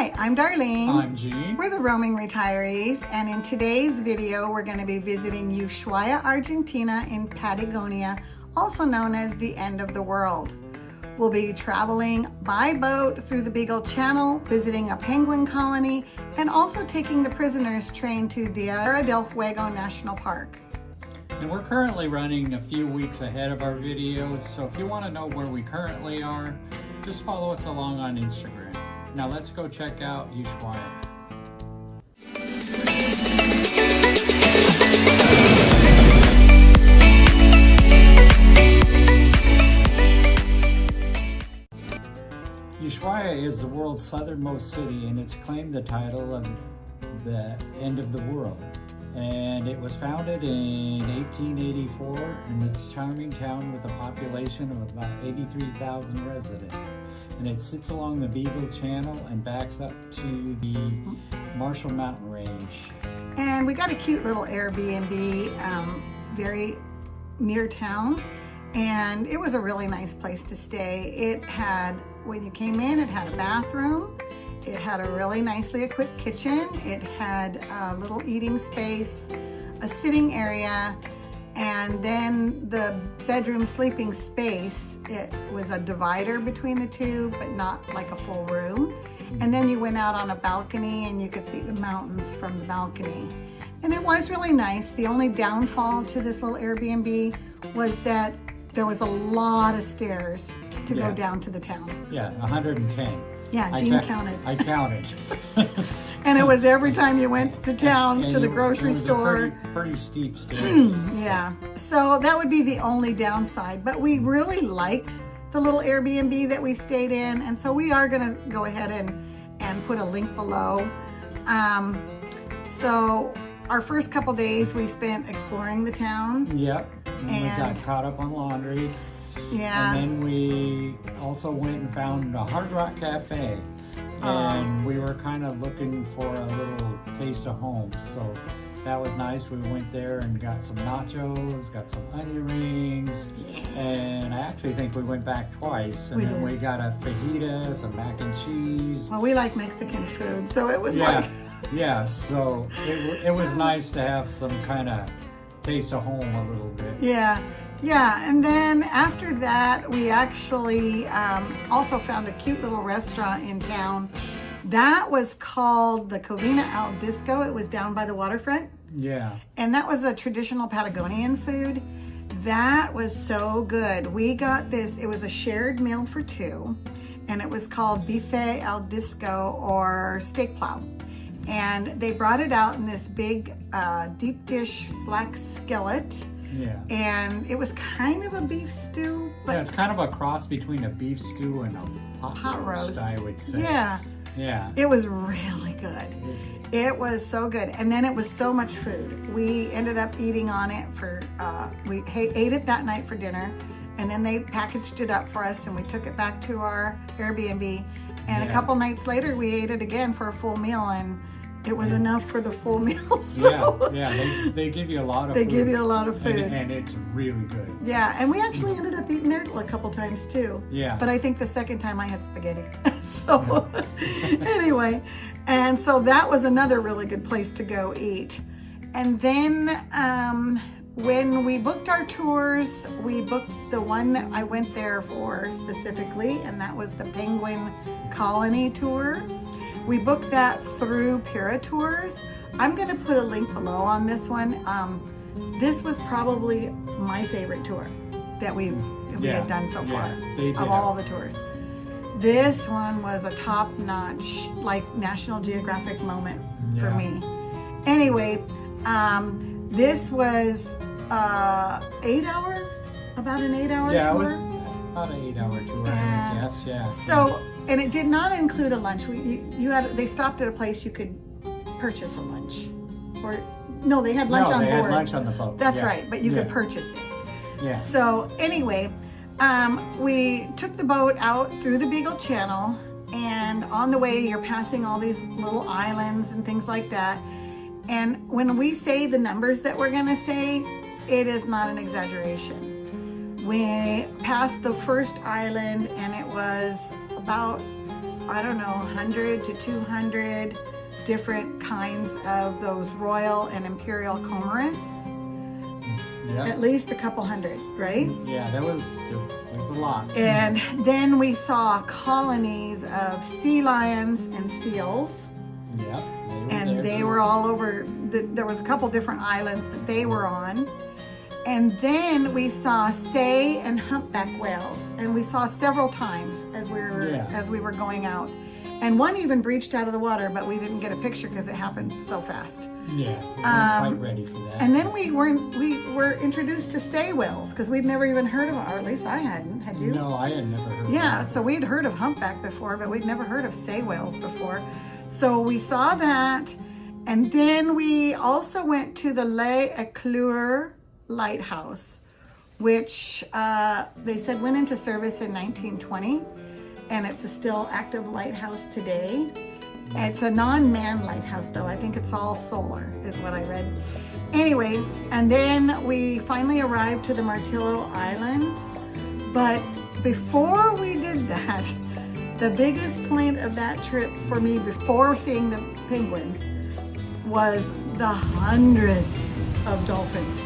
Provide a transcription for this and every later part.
Hi, I'm Darlene. I'm Gene. We're the Roaming Retirees, and in today's video, we're going to be visiting Ushuaia, Argentina in Patagonia, also known as the end of the world. We'll be traveling by boat through the Beagle Channel, visiting a penguin colony, and also taking the prisoners train to Tierra del Fuego National Park. And we're currently running a few weeks ahead of our videos, so if you want to know where we currently are, just follow us along on Instagram. Now let's go check out Ushuaia. Ushuaia is the world's southernmost city, and it's claimed the title of the end of the world. And it was founded in 1884, and it's a charming town with a population of about 83,000 residents. And it sits along the Beagle Channel and backs up to the Marshall Mountain Range. And we got a cute little Airbnb very near town, and it was a really nice place to stay. It had, when you came in, it had a bathroom. It had a really nicely equipped kitchen. It had a little eating space, a sitting area, and then the bedroom sleeping space. It was a divider between the two, but not like a full room. And then you went out on a balcony and you could see the mountains from the balcony. And it was really nice. The only downfall to this little Airbnb was that there was a lot of stairs to go down to the town. Yeah, 110. Yeah, Gene counted. I counted. And it was every time you went to town, to the grocery store. Pretty steep stairs. Yeah, so that would be the only downside. But we really like the little Airbnb that we stayed in. And so we are gonna go ahead and put a link below. So our first couple days we spent exploring the town. Yep, and we got caught up on laundry. Yeah. And then we also went and found a Hard Rock Cafe. And we were kind of looking for a little taste of home. So that was nice. We went there and got some nachos, got some onion rings. And I actually think we went back twice. And then we got a fajita, some mac and cheese. Well, we like Mexican food, so it was Yeah, so it was nice to have some kind of taste of home a little bit. Yeah, and then after that, we actually also found a cute little restaurant in town. That was called the Cocina al Disco. It was down by the waterfront. Yeah. And that was a traditional Patagonian food. That was so good. We got this, it was a shared meal for two, and it was called Bife al Disco or steak plow. And they brought it out in this big deep dish black skillet. Yeah. And it was kind of a beef stew. But it's kind of a cross between a beef stew and a pot roast, I would say. Yeah. It was really good. It was so good. And then it was so much food. We ended up eating on it for, we ate it that night for dinner. And then they packaged it up for us and we took it back to our Airbnb. And a couple nights later, we ate it again for a full meal. And it was enough for the full meal. So they give you a lot of food. They give you a lot of food. And it's really good. Yeah, and we actually ended up eating there a couple times too. Yeah. But I think the second time I had spaghetti. So anyway, and so that was another really good place to go eat. And then when we booked our tours, we booked the one that I went there for specifically, and that was the Penguin Colony Tour. We booked that through Pira Tours. I'm gonna put a link below on this one. This was probably my favorite tour that we had done so far of all the tours. This one was a top-notch, like National Geographic moment for me. Anyway, this was about an 8-hour tour. Yeah, it was about an 8-hour tour, I guess. Yeah. So. And it did not include a lunch. They stopped at a place you could purchase a lunch. Or, no, they had lunch on board. They had lunch on the boat. That's right, but you could purchase it. Yeah. So anyway, we took the boat out through the Beagle Channel, and on the way you're passing all these little islands and things like that. And when we say the numbers that we're gonna say, it is not an exaggeration. We passed the first island and it was about I don't know, 100 to 200 different kinds of those royal and imperial cormorants. Yeah. At least a couple hundred, right? Yeah, there was a lot. And then we saw colonies of sea lions and seals. Yeah. And they were all over. There was a couple different islands that they were on. And then we saw sei and humpback whales, and we saw several times as we were going out. And one even breached out of the water, but we didn't get a picture because it happened so fast. Yeah, we weren't quite ready for that. And then we were introduced to sei whales because we'd never even heard of them, or at least I hadn't. Had you? No, I had never heard of them. Yeah, so we'd heard of humpback before, but we'd never heard of sei whales before. So we saw that, and then we also went to the Les Eclures Lighthouse, which they said went into service in 1920, and it's a still active lighthouse today. It's a non-manned lighthouse though. I think it's all solar is what I read. Anyway, and then we finally arrived to the Martillo Island, but before we did that, the biggest point of that trip for me before seeing the penguins was the hundreds of dolphins.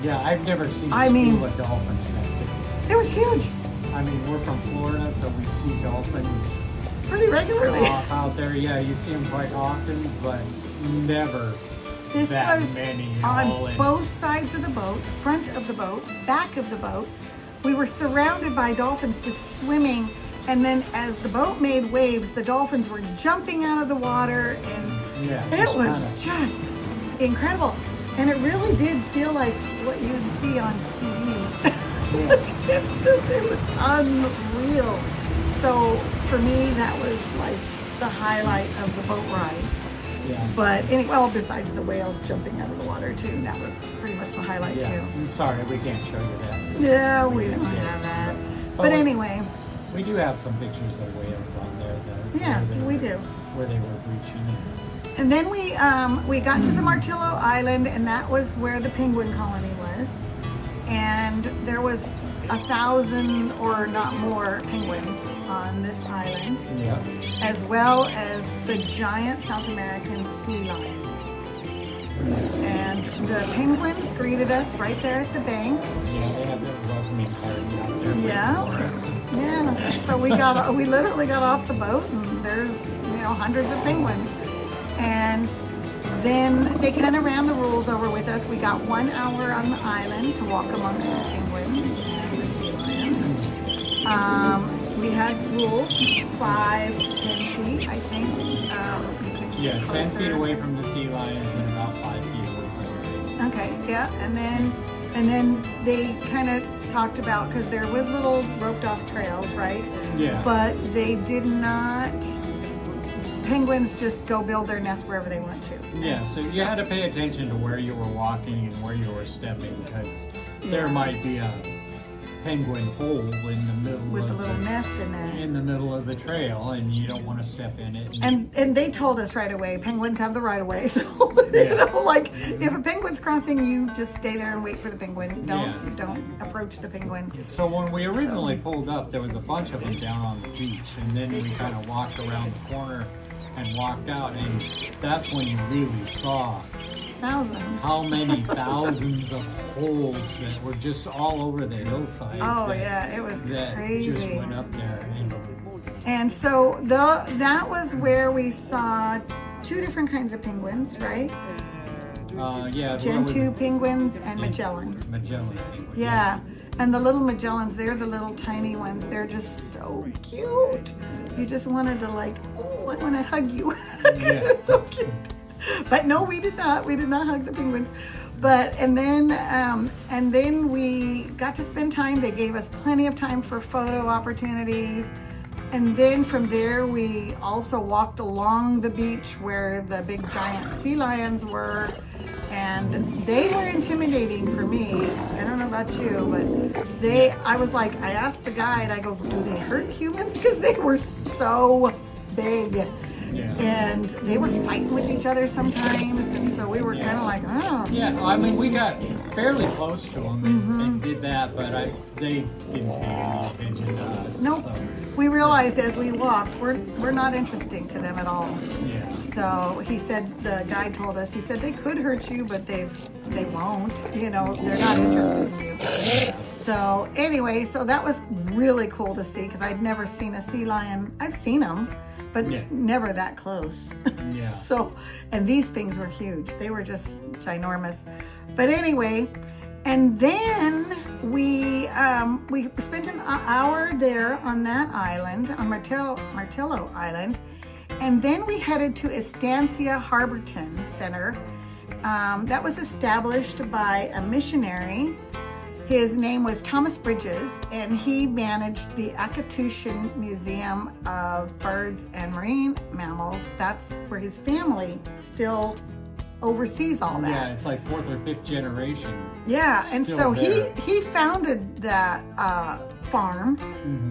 Yeah, I've never seen a school of dolphins that big. It was huge. I mean, we're from Florida, so we see dolphins pretty regularly out there. Yeah, you see them quite often, but never this that was many. On both sides of the boat, front of the boat, back of the boat. We were surrounded by dolphins just swimming, and then as the boat made waves, the dolphins were jumping out of the water, and it was just incredible. And it really did feel like what you would see on TV. It was unreal. So for me, that was like the highlight of the boat ride. Yeah. But besides the whales jumping out of the water too, that was pretty much the highlight too. I'm sorry, we can't show you that. Yeah, we don't have that. But anyway. We do have some pictures of whales on there though. Yeah, we do. Where they were breaching. And then we got to the Martillo Island, and that was where the penguin colony was. And there was 1,000 or not more penguins on this island, as well as the giant South American sea lions. And the penguins greeted us right there at the bank. Yeah, they have their welcoming party out there. Yeah. So we literally got off the boat, and there's hundreds of penguins. And then they kind of ran the rules over with us. We got 1 hour on the island to walk amongst the penguins and the sea lions. We had rules, 5 to 10 feet, I think. 10 feet away from the sea lions and about 5 feet away from the bank. Okay, yeah, and then they kind of talked about, because there was little roped off trails, right? Yeah. But they did not. Penguins just go build their nest wherever they want to. Yeah, so you had to pay attention to where you were walking and where you were stepping, because there might be a penguin hole in the middle with a little nest in there. In the middle of the trail, and you don't want to step in it. And they told us right away, penguins have the right of way. So if a penguin's crossing, you just stay there and wait for the penguin. Don't approach the penguin. So when we originally pulled up, there was a bunch of them down on the beach, and then we kind of walked around the corner and walked out, and that's when you really saw thousands. How many thousands of holes that were just all over the hillside. It was crazy. Just went up there. And so that was where we saw 2 different kinds of penguins, right? Gentoo penguins and Magellan. Magellan penguins. Yeah. And the little Magellans, they're the little tiny ones. They're just so cute. You just wanted to I want to hug you. They're so cute. But no, we did not. We did not hug the penguins. And then we got to spend time. They gave us plenty of time for photo opportunities. And then from there, we also walked along the beach where the big giant sea lions were. And they were intimidating for me. I don't know about you, but I was like, I asked the guide, I go, do they hurt humans? Because they were so big. Yeah. And they were fighting with each other sometimes, and so we were kind of like, oh. Yeah, I mean, we got fairly close to them and did that, but they didn't pay any attention to us. Nope. So, We realized as we walked, we're not interesting to them at all. yeah. So he said, the guy told us, he said they could hurt you, but they won't. You know, they're not interested in you. So anyway, so that was really cool to see because I'd never seen a sea lion. I've seen them, but never that close. Yeah. So, and these things were huge. They were just ginormous. But anyway, and then we spent an hour there on that island, on Martillo Island, and then we headed to Estancia Harborton Center. That was established by a missionary. His name was Thomas Bridges, and he managed the Akatutian Museum of Birds and Marine Mammals. That's where his family still oversees all that. Yeah, it's like 4th or 5th generation. Yeah, and so there. he founded that farm,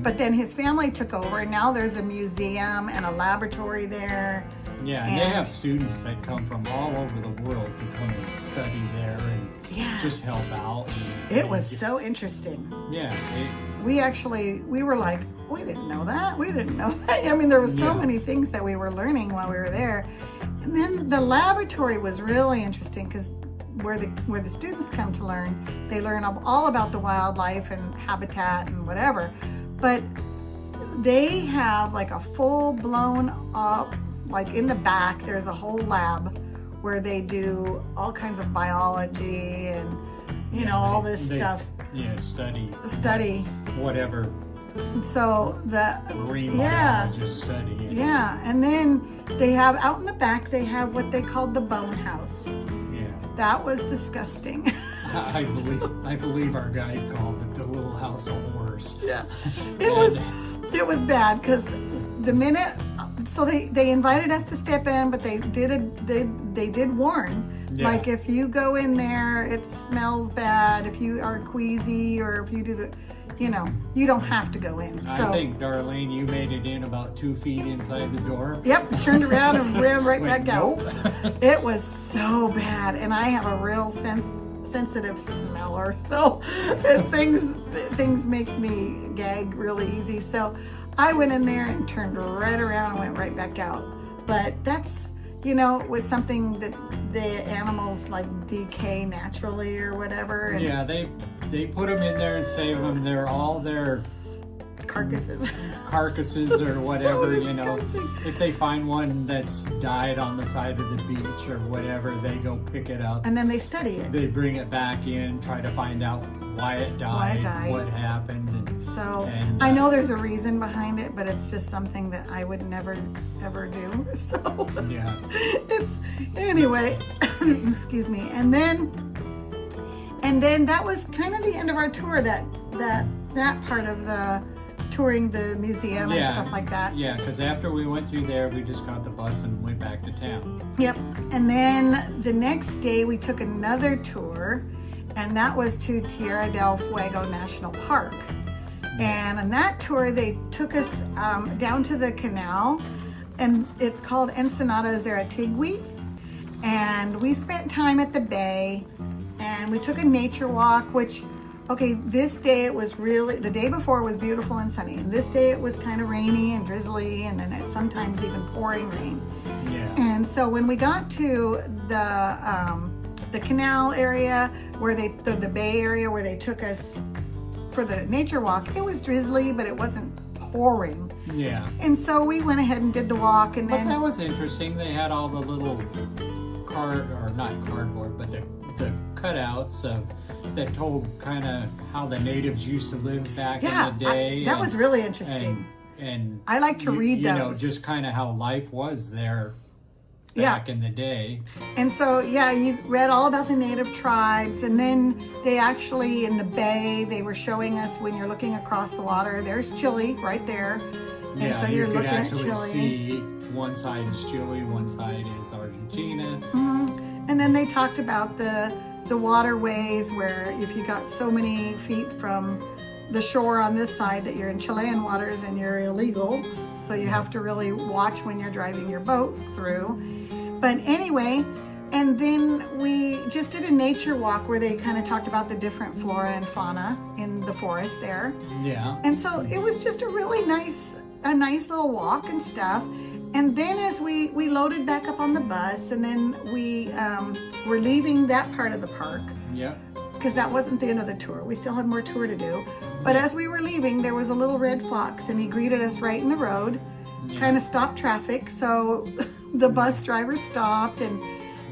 but then his family took over, and now there's a museum and a laboratory there. Yeah, and they have students that come from all over the world to come and study there and just help out. It was so interesting. Yeah. We were like, we didn't know that. We didn't know that. I mean, there was so many things that we were learning while we were there. And then the laboratory was really interesting because where the students come to learn, they learn all about the wildlife and habitat and whatever. But they have like a full-blown up, like in the back, there's a whole lab where they do all kinds of biology and, you know, all this stuff. Yeah, study. Whatever. So the marine biologists study it. Yeah, and then they have out in the back, they have what they called the bone house. Yeah. That was disgusting. I believe our guide called it the little house of horrors. Yeah. It was bad because the minute, so they invited us to step in, but they did warn. Yeah. Like if you go in there, it smells bad. If you are queasy or if you do the, you know, you don't have to go in. So, I think, Darlene, you made it in about 2 feet inside the door. Yep, turned around and ran right back out. Nope. It was so bad, and I have a real sensitive smeller, so things make me gag really easy. So I went in there and turned right around and went right back out. But that's, you know, with something that the animals like decay naturally or whatever. And yeah, they put them in there and save them. They're all their carcasses or whatever, So you know. If they find one that's died on the side of the beach or whatever, they go pick it up. And then they study it. They bring it back in, try to find out why it died. What happened. And I know there's a reason behind it, but it's just something that I would never, ever do. So yeah. Anyway, excuse me. And then that was kind of the end of our tour, that part of the touring the museum and stuff like that. Yeah, because after we went through there, we just got the bus and went back to town. Yep. And then the next day we took another tour, and that was to Tierra del Fuego National Park. And on that tour, they took us down to the canal, and it's called Ensenada Zaratigui. And we spent time at the bay, and we took a nature walk, which, okay, this day it was really, the day before was beautiful and sunny, and this day it was kind of rainy and drizzly, and then it sometimes even pouring rain. Yeah. And so when we got to the canal area, where the bay area where they took us for the nature walk, it was drizzly, but it wasn't pouring. Yeah. And so we went ahead and did the walk, and then... But that was interesting. They had all the little not cardboard, but the cutouts that told kind of how the natives used to live back in the day. That was really interesting. And I like to read those. You know, just kind of how life was there back in the day. And so, you read all about the native tribes, and then they actually, in the bay, they were showing us when you're looking across the water, there's Chile right there. And so you're looking at Chile. See one side is Chile, one side is Argentina. Mm-hmm. And then they talked about the waterways where if you got so many feet from the shore on this side that you're in Chilean waters and you're illegal. so you have to really watch when you're driving your boat through. But anyway, and then we just did a nature walk where they kind of talked about the different flora and fauna in the forest there. Yeah. And so it was just a really nice little walk and stuff. And then as we loaded back up on the bus, and then we were leaving that part of the park. Yeah. Because that wasn't the end of the tour. We still had more tour to do. But as we were leaving, there was a little red fox, and he greeted us right in the road, kind of stopped traffic. So the bus driver stopped, and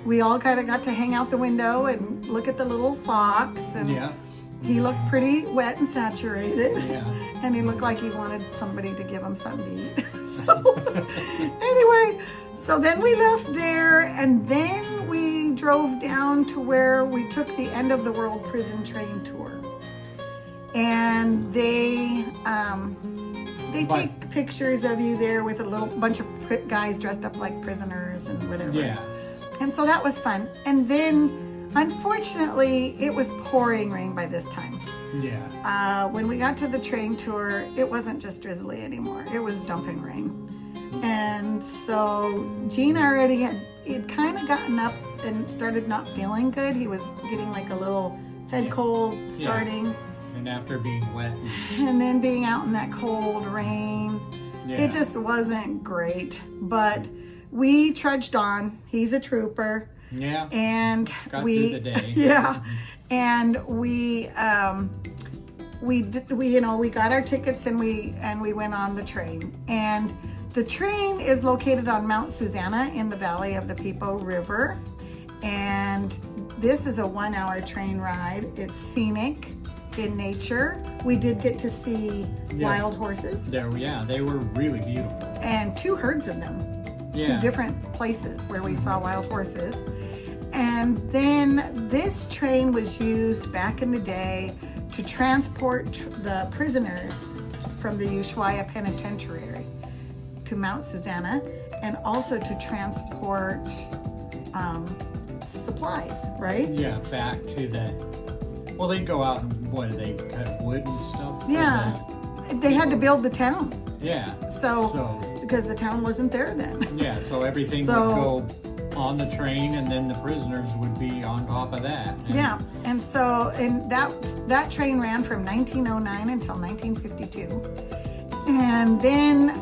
we all kind of got to hang out the window and look at the little fox. And he looked pretty wet and saturated. Yeah. And he looked like he wanted somebody to give him something to eat. So anyway, so then we left there, and then we drove down to where we took the end of the world prison train tour. And they take pictures of you there with a little bunch of guys dressed up like prisoners and whatever. Yeah. And so that was fun. And then, unfortunately, it was pouring rain by this time. Yeah. When we got to the train tour, it wasn't just drizzly anymore. It was dumping rain. And so Gene already he'd kind of gotten up and started not feeling good. He was getting like a little head cold starting. Yeah. And after being wet. And then being out in that cold rain. Yeah. It just wasn't great. But we trudged on. He's a trooper. Yeah. And got through the day. Yeah. And we got our tickets and we went on the train. And the train is located on Mount Susanna in the valley of the Pipo River. And this is a 1-hour train ride. It's scenic in nature. We did get to see wild horses. They were really beautiful. And 2 herds of them. Yeah. 2 different places where we saw wild horses. And then this train was used back in the day to transport the prisoners from the Ushuaia Penitentiary to Mount Susanna, and also to transport supplies, right? Yeah, back to that. Well, they'd go out and what, they cut wood and stuff? Yeah, they had to build the town. Yeah. So because the town wasn't there then. Yeah, so everything would go on the train, and then the prisoners would be on top of that. And that train ran from 1909 until 1952. And then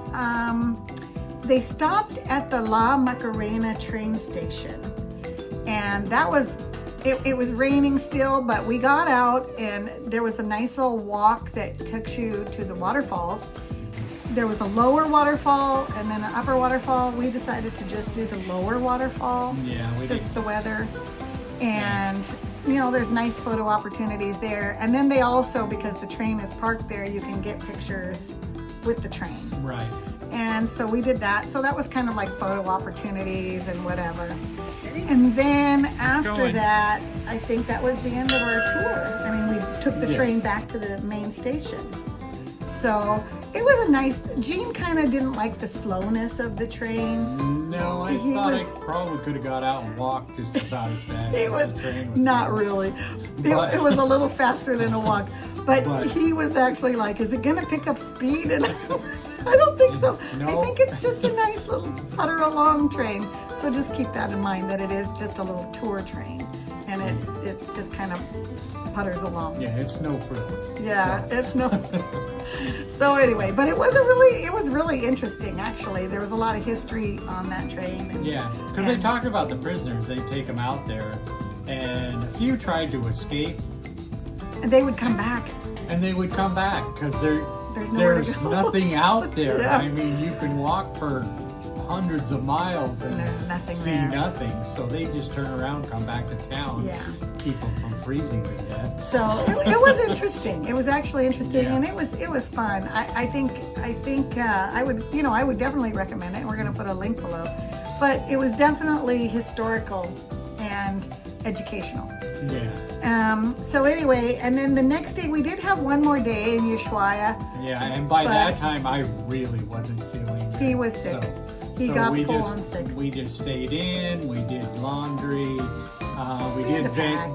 they stopped at the La Macarena train station. And that was, it was raining still, but we got out and there was a nice little walk that took you to the waterfalls. There was a lower waterfall and then an upper waterfall. We decided to just do the lower waterfall. Yeah, we just did. the weather. And, there's nice photo opportunities there. And then they also, because the train is parked there, you can get pictures with the train. Right. And so we did that. So that was kind of like photo opportunities and whatever. And then after that, I think that was the end of our tour. I mean, we took the train back to the main station. So it was a nice, Gene kind of didn't like the slowness of the train. No, I thought I probably could have got out and walked just about as fast as the train was not going. really. It was a little faster than a walk. But he was actually like, is it going to pick up speed? And I don't think so. No. I think it's just a nice little putter along train. So just keep that in mind, that it is just a little tour train. And it just kind of putters along. Yeah, it's no frills. Yeah, it's no. So anyway, but it was really interesting actually. There was a lot of history on that train. And, because they talked about the prisoners. They take them out there, and a few tried to escape. And they would come back. And they would come back because there's nothing out there. Yeah. I mean, you can walk for hundreds of miles and there's nothing see there. nothing. So they just turn around, come back to town, keep them from freezing to death. So it was interesting. It was actually interesting, and it was fun. I think I would definitely recommend it. We're going to put a link below, but it was definitely historical and educational. Yeah. So anyway, and then the next day we did have one more day in Ushuaia. Yeah, and by that time I really wasn't feeling good. He was sick. He got full on sick. We just stayed in. We did laundry.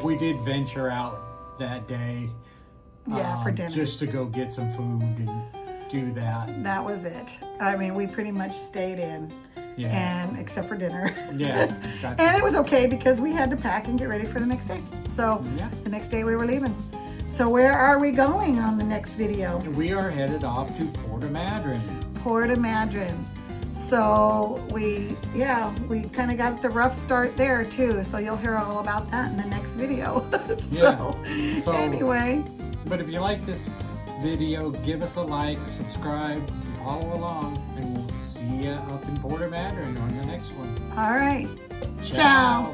We did venture out that day. For dinner. Just to go get some food and do that. That was it. I mean, we pretty much stayed in. Yeah. And except for dinner. Yeah. And it was okay because we had to pack and get ready for the next day. So Yeah. the next day we were leaving. So where are we going on the next video? We are headed off to Puerto Madryn. Puerto Madryn. So we kind of got the rough start there too. So you'll hear all about that in the next video. So anyway. But if you like this video, give us a like, subscribe, follow along, and we'll see you up in Puerto Madryn on the next one. All right. Ciao.